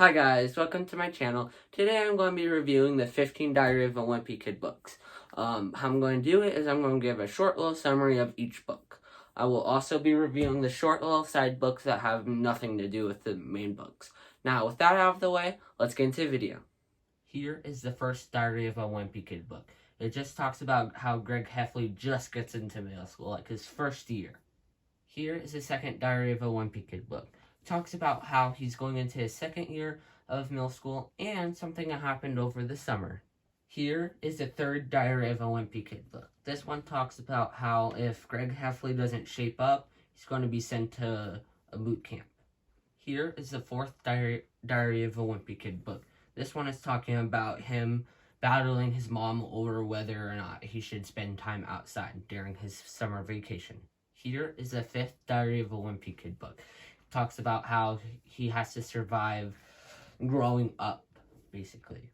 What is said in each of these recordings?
Hi guys, welcome to my channel. Today I'm going to be reviewing the 15 Diary of a Wimpy Kid books. How I'm going to do it is I'm going to give a short little summary of each book. I will also be reviewing the short little side books that have nothing to do with the main books. Now with that out of the way, let's get into the video. Here is the first Diary of a Wimpy Kid book. It just talks about how Greg Heffley just gets into middle school, like his first year. Here is the second Diary of a Wimpy Kid book. Talks about how he's going into his second year of middle school and something that happened over the summer. Here is the third Diary of a Wimpy Kid book. This one talks about how if Greg Heffley doesn't shape up, he's going to be sent to a boot camp. Here is the fourth Diary of a Wimpy Kid book. This one is talking about him battling his mom over whether or not he should spend time outside during his summer vacation. Here is the fifth Diary of a Wimpy Kid book. Talks about how he has to survive growing up, basically.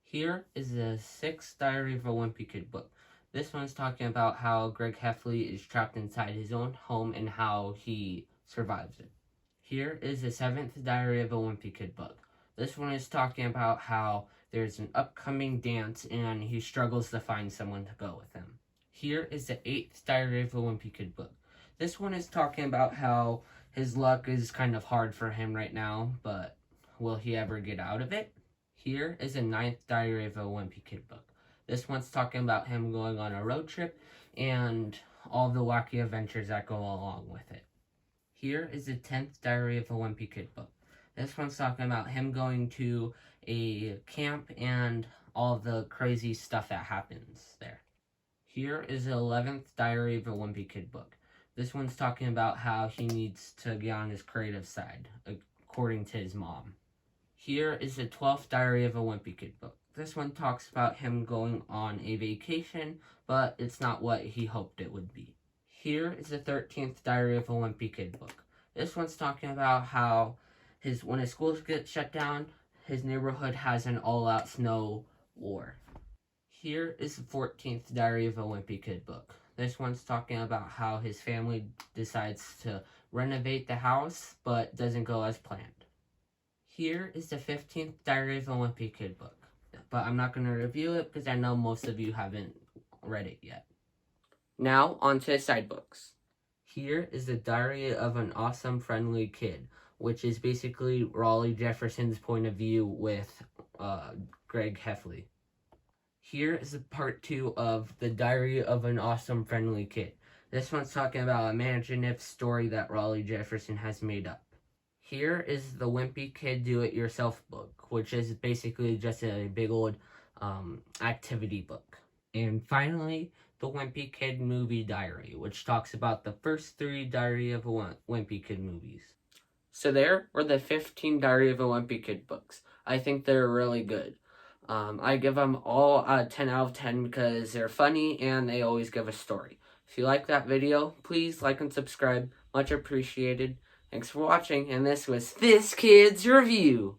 Here is the sixth Diary of a Wimpy Kid book. This one's talking about how Greg Heffley is trapped inside his own home and how he survives it. Here is the seventh Diary of a Wimpy Kid book. This one is talking about how there's an upcoming dance and he struggles to find someone to go with him. Here is the eighth Diary of a Wimpy Kid book. This one is talking about how his luck is kind of hard for him right now, but will he ever get out of it? Here is the ninth Diary of a Wimpy Kid book. This one's talking about him going on a road trip and all the wacky adventures that go along with it. Here is the 10th Diary of a Wimpy Kid book. This one's talking about him going to a camp and all the crazy stuff that happens there. Here is the 11th Diary of a Wimpy Kid book. This one's talking about how he needs to get on his creative side, according to his mom. Here is the 12th Diary of a Wimpy Kid book. This one talks about him going on a vacation, but it's not what he hoped it would be. Here is the 13th Diary of a Wimpy Kid book. This one's talking about how when his schools get shut down, his neighborhood has an all-out snow war. Here is the 14th Diary of a Wimpy Kid book. This one's talking about how his family decides to renovate the house, but doesn't go as planned. Here is the 15th Diary of a Wimpy Kid book, but I'm not going to review it because I know most of you haven't read it yet. Now, on to the side books. Here is the Diary of an Awesome Friendly Kid, which is basically Raleigh Jefferson's point of view with Greg Heffley. Here is part 2 of the Diary of an Awesome Friendly Kid. This one's talking about an imaginative story that Raleigh Jefferson has made up. Here is the Wimpy Kid Do-It-Yourself book, which is basically just a big old activity book. And finally, the Wimpy Kid Movie Diary, which talks about the first 3 Diary of a Wimpy Kid movies. So there were the 15 Diary of a Wimpy Kid books. I think they're really good. I give them all 10 out of 10 because they're funny and they always give a story. If you like that video, please like and subscribe. Much appreciated. Thanks for watching, and this was This Kid's Review.